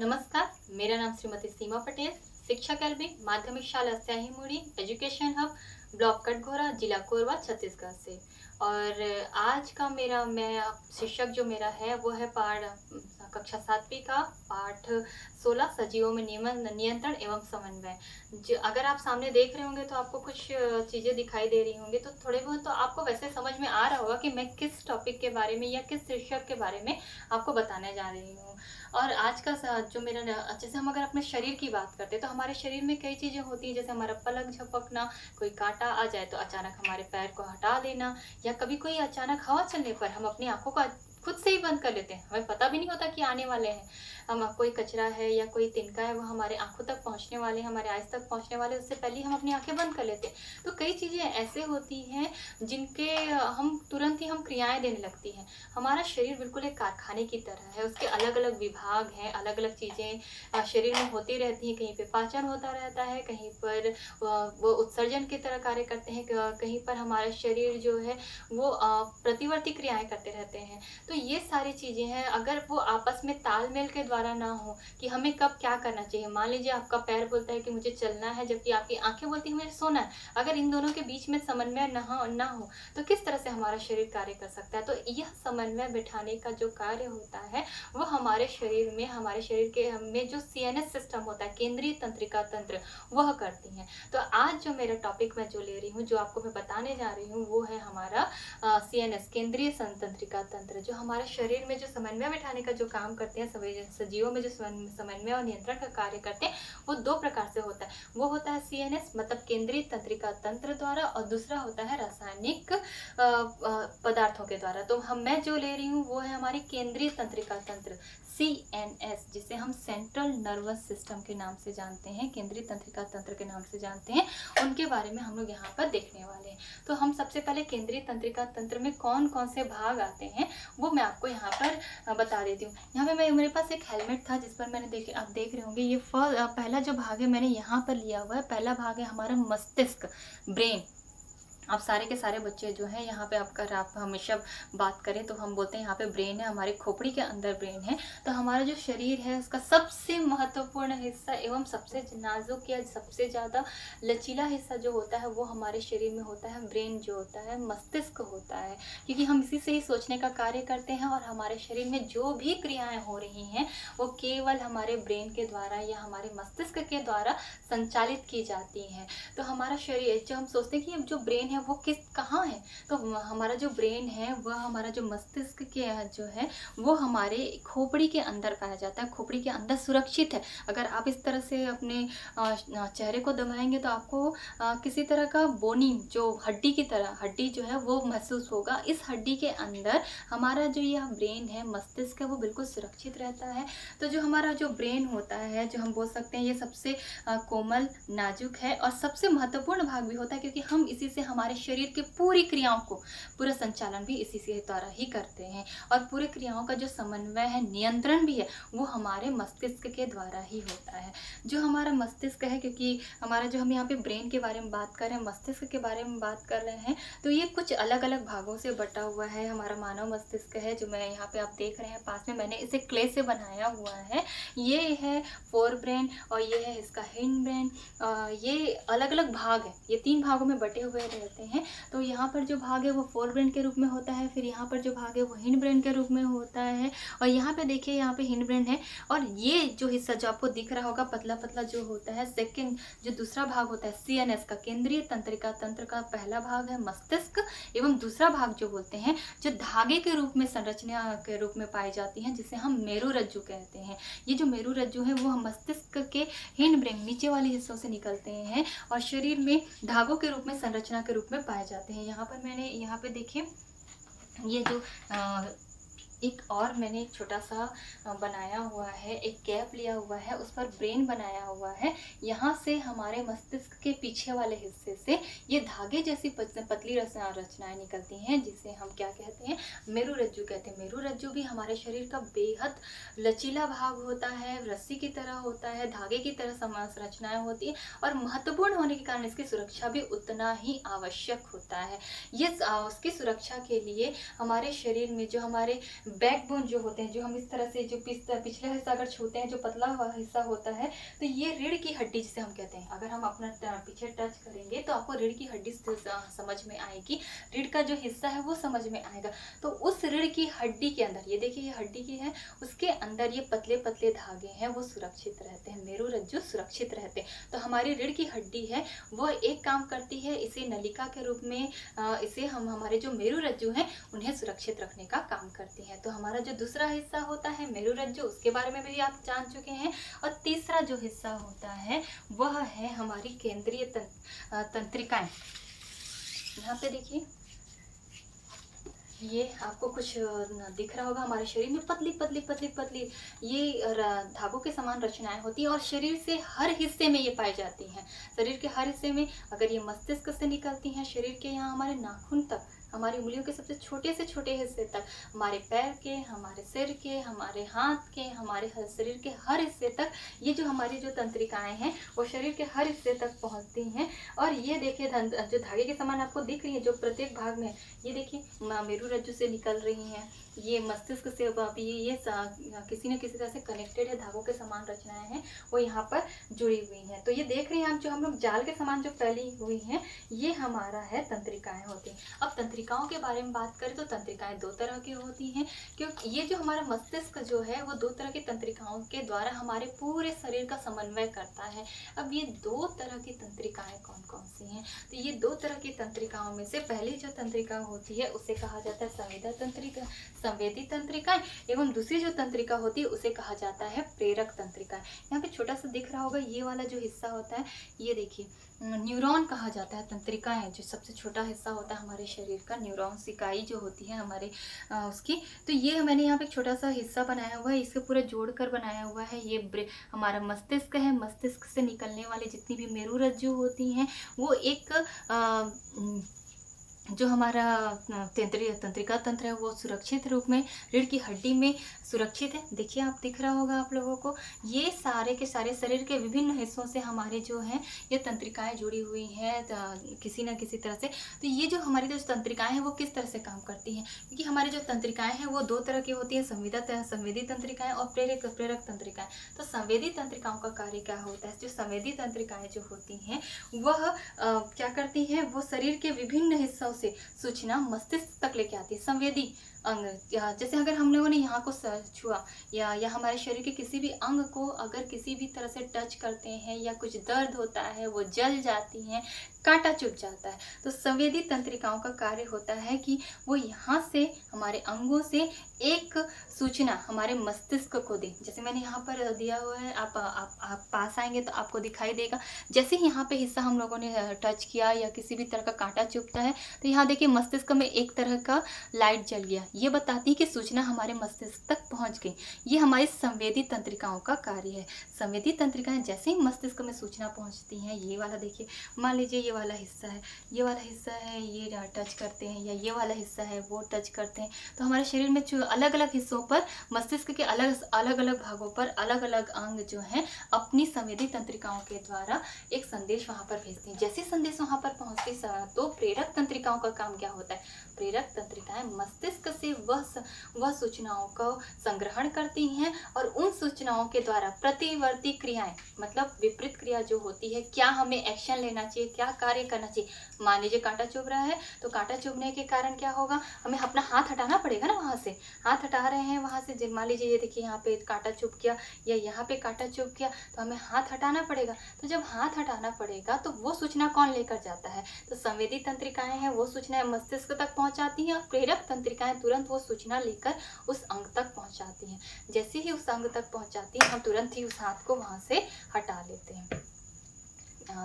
नमस्कार, मेरा नाम श्रीमती सीमा पटेल, शिक्षक एलबी माध्यमिक शाला Syahimudi education hub block Katghora जिला कोरबा छत्तीसगढ़ से। और आज का मैं शीर्षक जो मेरा है वो है पाठ कक्षा 7वीं का पाठ 16 सजीवों में नियमन नियंत्रण एवं समन्वय। अगर आप सामने देख रहे होंगे तो आपको कुछ चीज़ें दिखाई दे रही होंगी, तो थोड़े बहुत तो आपको वैसे समझ में आ रहा होगा कि मैं किस टॉपिक के बारे में या किस शीर्षक के बारे में आपको बताने जा रही हूँ। और आज का जो मेरा जैसे हम अगर अपने शरीर की बात करते हैं तो हमारे शरीर में कई चीज़ें होती हैं, जैसे हमारा पलक झपकना, कोई कांटा आ जाए तो अचानक हमारे पैर को हटा देना, या कभी कोई अचानक हवा चलने पर हम अपनी आँखों को खुद से ही बंद कर लेते हैं, हमें पता भी नहीं होता कि आने वाले हैं। हम कोई कचरा है या कोई तिनका है वो हमारे आँखों तक पहुँचने वाले हैं, हमारे आइज़ तक पहुँचने वाले हैं, उससे पहले ही हम अपनी आँखें बंद कर लेते हैं। तो कई चीज़ें ऐसे होती हैं जिनके हम तुरंत ही हम क्रियाएँ देने लगती हैं। हमारा शरीर बिल्कुल एक कारखाने की तरह है, उसके अलग-अलग विभाग हैं, अलग-अलग चीज़ें शरीर में होती रहती हैं। कहीं पे पाचन होता रहता है, कहीं पर वो उत्सर्जन की तरह कार्य करते हैं, कहीं पर हमारा शरीर जो है वो प्रतिवर्ती क्रियाएँ करते रहते हैं। तो ये सारी चीज़ें हैं, अगर वो आपस में तालमेल के द्वारा ना हो कि हमें कब क्या करना चाहिए। मान लीजिए आपका पैर बोलता है कि मुझे चलना है, जबकि आपकी आँखें बोलती हैं मुझे सोना है। अगर इन दोनों के बीच में समन्वय ना हो तो किस तरह से हमारा शरीर कार्य कर सकता है। तो यह समन्वय बिठाने का जो कार्य होता है वो हमारे शरीर में, हमारे शरीर के में जो सीएनएस सिस्टम होता है, केंद्रीय तंत्रिका तंत्र, वह करती हैं। तो आज जो मेरा टॉपिक मैं जो ले रही हूँ, जो आपको मैं बताने जा रही हूँ, वो है हमारा सीएनएस, केंद्रीय तंत्रिका तंत्र, जो हमारे शरीर में जो समन्वय बिठाने का जो काम करते हैं, सजीवों में जो समन्वय और नियंत्रण का कार्य करते हैं, वो दो प्रकार से होता है। वो होता है सीएनएस मतलब केंद्रीय तंत्रिका तंत्र द्वारा, और दूसरा होता है रासायनिक पदार्थों के द्वारा। तो मैं जो ले रही हूँ वो है हमारी केंद्रीय तंत्रिका तंत्र, सीएनएस, जिसे हम सेंट्रल नर्वस सिस्टम के नाम से जानते हैं, केंद्रीय तंत्रिका तंत्र के नाम से जानते हैं। उनके बारे में हम लोग यहाँ पर देखने वाले हैं। तो हम सबसे पहले केंद्रीय तंत्रिका तंत्र में कौन कौन से भाग आते हैं वो मैं आपको यहाँ पर बता देती हूँ। यहाँ पे मेरे पास एक हेलमेट था जिस पर मैंने आप देख रहे होंगे, ये पहला जो भाग है मैंने यहाँ पर लिया हुआ है। पहला भाग है हमारा मस्तिष्क, ब्रेन। आप सारे के सारे बच्चे जो हैं यहाँ पे आप हमेशा बात करें तो हम बोलते हैं यहाँ पे ब्रेन है, हमारे खोपड़ी के अंदर ब्रेन है। तो हमारा जो शरीर है उसका सबसे महत्वपूर्ण हिस्सा एवं सबसे नाजुक या सबसे ज़्यादा लचीला हिस्सा जो होता है वो हमारे शरीर में होता है ब्रेन, जो होता है मस्तिष्क होता है। क्योंकि हम इसी से ही सोचने का कार्य करते हैं, और हमारे शरीर में जो भी क्रियाएँ हो रही हैं वो केवल हमारे ब्रेन के द्वारा या हमारे मस्तिष्क के द्वारा संचालित की जाती हैं। तो हमारा शरीर, जो हम सोचते हैं कि जो ब्रेन है वो कहाँ है, तो हमारा जो ब्रेन है वह हमारा जो मस्तिष्क के जो है वो हमारे खोपड़ी के अंदर पाया जाता है, खोपड़ी के अंदर सुरक्षित है। अगर आप इस तरह से अपने चेहरे को दबाएंगे तो आपको किसी तरह का बोनी, जो हड्डी की तरह हड्डी जो है वो महसूस होगा। इस हड्डी के अंदर हमारा जो यह ब्रेन है, मस्तिष्क है, वो बिल्कुल सुरक्षित रहता है। तो जो हमारा जो ब्रेन होता है, जो हम बोल सकते हैं ये सबसे कोमल, नाजुक है और सबसे महत्वपूर्ण भाग भी होता है, क्योंकि हम इसी से हमारे शरीर की पूरी क्रियाओं को, पूरा संचालन भी इसी से द्वारा ही करते हैं। और पूरी क्रियाओं का जो समन्वय है, नियंत्रण भी है, वो हमारे मस्तिष्क के द्वारा ही होता है। जो हमारा मस्तिष्क है, क्योंकि हमारा जो हम यहाँ पे ब्रेन के बारे में बात कर रहे हैं, मस्तिष्क के बारे में बात कर रहे हैं, तो ये कुछ अलग अलग भागों से बटा हुआ है। हमारा मानव मस्तिष्क है जो मैं यहाँ पे आप देख रहे हैं पास में, मैंने इसे क्ले से बनाया हुआ है। ये है फोर ब्रेन और ये है इसका हिंड ब्रेन। ये अलग अलग भाग है, ये 3 भागों में बटे हुए रहते हैं। तो यहाँ पर जो भाग है वो फोर ब्रेन के रूप में होता है, फिर यहाँ पर जो भाग है वो हिंड ब्रेन के रूप में होता है, और यहाँ पे देखिए यहाँ पे हिंड ब्रेन है। और ये जो हिस्सा जो आपको दिख रहा होगा पतला पतला जो होता है, सेकंड जो दूसरा भाग होता है सीएनएस का, केंद्रीय तंत्रिका तंत्र का पहला भाग है मस्तिष्क, एवं दूसरा भाग जो बोलते हैं जो धागे के रूप में, संरचना के रूप में पाई जाती है, जिसे हम मेरुरज्जु कहते हैं। ये जो मेरुरज्जु है वो मस्तिष्क के हिंड ब्रेन नीचे वाले हिस्सों से निकलते हैं और शरीर में धागों के रूप में, संरचना के रूप में पाए जाते हैं। यहाँ पर मैंने यहाँ पे देखिए ये जो एक और मैंने एक छोटा सा बनाया हुआ है, एक कैप लिया हुआ है, उस पर ब्रेन बनाया हुआ है। यहाँ से हमारे मस्तिष्क के पीछे वाले हिस्से से ये धागे जैसी पतली रचनाएं निकलती हैं, जिसे हम क्या कहते हैं, मेरुरज्जु कहते हैं। मेरुरज्जु भी हमारे शरीर का बेहद लचीला भाग होता है, रस्सी की तरह होता है, धागे की तरह रचनाएं होती है, और महत्वपूर्ण होने के कारण इसकी सुरक्षा भी उतना ही आवश्यक होता है। ये उसकी सुरक्षा के लिए हमारे शरीर में जो हमारे बैकबोन जो होते हैं, जो हम इस तरह से जो पिछला हिस्सा अगर छूते हैं, जो पतला हुआ हिस्सा होता है, तो ये रीढ़ की हड्डी जिसे हम कहते हैं। अगर हम अपना पीछे टच करेंगे तो आपको रीढ़ की हड्डी समझ में आएगी, रीढ़ का जो हिस्सा है वो समझ में आएगा। तो उस रीढ़ की हड्डी के अंदर, ये देखिए ये हड्डी की है, उसके अंदर ये पतले पतले धागे हैं, वो सुरक्षित रहते हैं, मेरुरज्जु सुरक्षित रहते हैं। तो हमारी रीढ़ की हड्डी है वो एक काम करती है, इसे नलिका के रूप में इसे हम हमारे जो मेरुरज्जु हैं उन्हें सुरक्षित रखने का काम करती है। तो हमारा जो दूसरा हिस्सा होता है मेरुरज्जु, उसके बारे में भी आप जान चुके हैं। और तीसरा जो हिस्सा होता है वह है हमारी केंद्रीय तंत्रिकाएं। यहाँ पे देखिए ये आपको कुछ दिख रहा होगा, हमारे शरीर में पतली पतली पतली पतली ये धागों के समान रचनाएं होती हैं और शरीर से हर हिस्से में ये पाई जाती हैं। शरीर के हर हिस्से में, अगर ये मस्तिष्क से निकलती हैं, शरीर के यहाँ हमारे नाखून तक, हमारी उंगलियों के सबसे छोटे से छोटे हिस्से तक, हमारे पैर के, हमारे सिर के, हमारे हाथ के, हमारे शरीर के हर हिस्से तक ये जो हमारी जो तंत्रिकाएं हैं वो शरीर के हर हिस्से तक पहुंचती हैं। और ये देखिए जो धागे के समान आपको दिख रही है जो प्रत्येक भाग में, ये देखिए मेरुरज्जु से निकल रही हैं, ये मस्तिष्क से भी ये किसी न किसी तरह से कनेक्टेड है, धागों के समान रचनाएं हैं वो यहाँ पर जुड़ी हुई हैं। तो ये देख रहे हैं आप, जो हम लोग जाल के समान जो फैली हुई हैं, ये हमारा है तंत्रिकाएं होती हैं। अब तंत्रिकाओं के बारे में बात करें तो तंत्रिकाएं दो तरह की होती हैं, क्योंकि ये जो हमारा मस्तिष्क जो है वो दो तरह की तंत्रिकाओं के द्वारा हमारे पूरे शरीर का समन्वय करता है। अब ये दो तरह की तंत्रिकाएं कौन कौन सी हैं? तो ये दो तरह की तंत्रिकाओं में से पहली जो तंत्रिका होती है उसे कहा जाता है संवेदी तंत्रिकाएं, एवं दूसरी जो तंत्रिका होती है उसे कहा जाता है प्रेरक तंत्रिकाएं। यहाँ पे छोटा सा दिख रहा होगा, ये वाला जो हिस्सा होता है, ये देखिए न्यूरॉन कहा जाता है। तंत्रिकाएं जो सबसे छोटा हिस्सा होता है हमारे शरीर का, न्यूरॉन इकाई जो होती है हमारे उसकी, तो ये मैंने यहाँ पे एक छोटा सा हिस्सा बनाया हुआ है, इसके पूरा जोड़कर बनाया हुआ है। ये हमारा मस्तिष्क है, मस्तिष्क से निकलने वाली जितनी भी मेरुरज्जु होती हैं वो एक जो हमारा तंत्रिका तंत्र है वो सुरक्षित रूप में रीढ़ की हड्डी में सुरक्षित है। देखिए आप, दिख रहा होगा आप लोगों को, ये सारे के सारे शरीर के विभिन्न हिस्सों से हमारे जो हैं ये तंत्रिकाएं जुड़ी हुई हैं किसी न किसी तरह से। तो ये जो हमारी जो तंत्रिकाएं हैं वो किस तरह से काम करती हैं, क्योंकि हमारी जो तंत्रिकाएं हैं वो दो तरह की होती हैं, संवेदी तंत्रिकाएं और प्रेरक तंत्रिकाएं। तो संवेदी तंत्रिकाओं का कार्य क्या होता है? जो संवेदी तंत्रिकाएं जो होती हैं वह क्या करती हैं, वो शरीर के विभिन्न हिस्सों से सूचना मस्तिष्क तक लेके आती है। संवेदी अंग, जैसे अगर हम लोगों ने यहाँ को छुआ या हमारे शरीर के किसी भी अंग को अगर किसी भी तरह से टच करते हैं या कुछ दर्द होता है, वो जल जाती हैं, कांटा चुभ जाता है, तो संवेदी तंत्रिकाओं का कार्य होता है कि वो यहाँ से हमारे अंगों से एक सूचना हमारे मस्तिष्क को दे। जैसे मैंने यहाँ पर दिया हुआ है, आप पास आएंगे तो आपको दिखाई देगा। जैसे ही यहाँ पे हिस्सा हम लोगों ने टच किया या किसी भी तरह का कांटा चुभता है तो यहाँ देखिए मस्तिष्क में एक तरह का लाइट जल गया, ये बताती है कि सूचना हमारे मस्तिष्क तक पहुँच गई। ये हमारी संवेदी तंत्रिकाओं का कार्य है। संवेदी तंत्रिकाएं जैसे ही मस्तिष्क में सूचना पहुँचती हैं, ये वाला देखिए, मान लीजिए ये वाला हिस्सा है, ये वाला हिस्सा है, ये टच करते हैं, या ये वाला हिस्सा है वो टच करते हैं, तो हमारे शरीर में अलग अलग हिस्सों पर, मस्तिष्क के अलग अलग भागों पर अलग अलग अंग जो हैं अपनी संवेदी तंत्रिकाओं के द्वारा एक संदेश वहाँ पर भेजते हैं। जैसे संदेश वहाँ पर पहुँचती तो प्रेरक तंत्रिकाओं का काम क्या होता है? प्रेरक तंत्रिकाएं मस्तिष्क से वह सूचनाओं को संग्रहण करती हैं और उन सूचनाओं के द्वारा प्रतिवर्ती क्रियाएं, मतलब विपरीत क्रिया जो होती है, क्या हमें एक्शन लेना चाहिए, क्या कार्य करना चाहिए। मान लीजिए कांटा चुभ रहा है, तो कांटा चुभने के कारण क्या होगा, हमें अपना हाथ हटाना पड़ेगा ना, वहाँ से हाथ हटा रहे हैं, वहाँ से मान लीजिए ये देखिए यहाँ पे कांटा चुभ गया या यहाँ पे कांटा चुभ गया, तो हमें हाथ हटाना पड़ेगा। तो जब हाथ हटाना पड़ेगा तो वो सूचना कौन लेकर जाता है? तो संवेदी तंत्रिकाएं हैं, वो सूचना मस्तिष्क तक पहुँचाती हैं और प्रेरक तंत्रिकाएं तुरंत वो सूचना लेकर उस अंग तक पहुँचाती हैं। जैसे ही उस अंग तक पहुँचाती हैं हम तुरंत ही उस हाथ को वहाँ से हटा लेते हैं।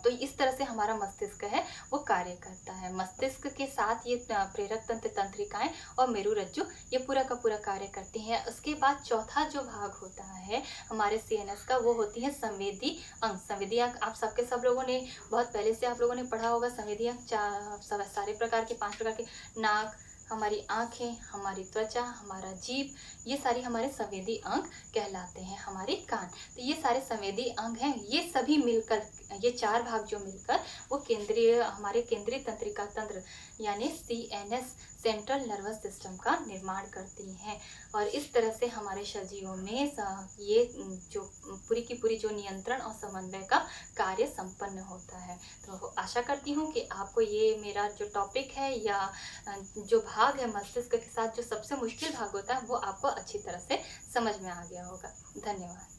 तो इस तरह से हमारा मस्तिष्क है वो कार्य करता है। मस्तिष्क के साथ ये प्रेरक तंत्रिकाएं और मेरुरज्जु ये पूरा का पूरा कार्य करती हैं। उसके बाद चौथा जो भाग होता है हमारे सीएनएस का, वो होती है संवेदी अंग। संवेदी अंग आप सब लोगों ने बहुत पहले से आप लोगों ने पढ़ा होगा। संवेदी अंग सारे प्रकार के 5 प्रकार के, नाक, हमारी आँखें, हमारी त्वचा, हमारा जीभ, ये सारी हमारे संवेदी अंग कहलाते हैं। हमारे कान, तो ये सारे संवेदी अंग हैं, ये सभी मिलकर, ये 4 भाग जो मिलकर वो हमारे केंद्रीय तंत्रिका तंत्र यानी सीएनएस, सेंट्रल नर्वस सिस्टम का निर्माण करती हैं। और इस तरह से हमारे सजीवों में ये जो पूरी की पूरी जो नियंत्रण और समन्वय का कार्य संपन्न होता है। तो आशा करती हूँ कि आपको ये मेरा जो टॉपिक है या जो भाग है मस्तिष्क के साथ जो सबसे मुश्किल भाग होता है वो आपको अच्छी तरह से समझ में आ गया होगा। धन्यवाद।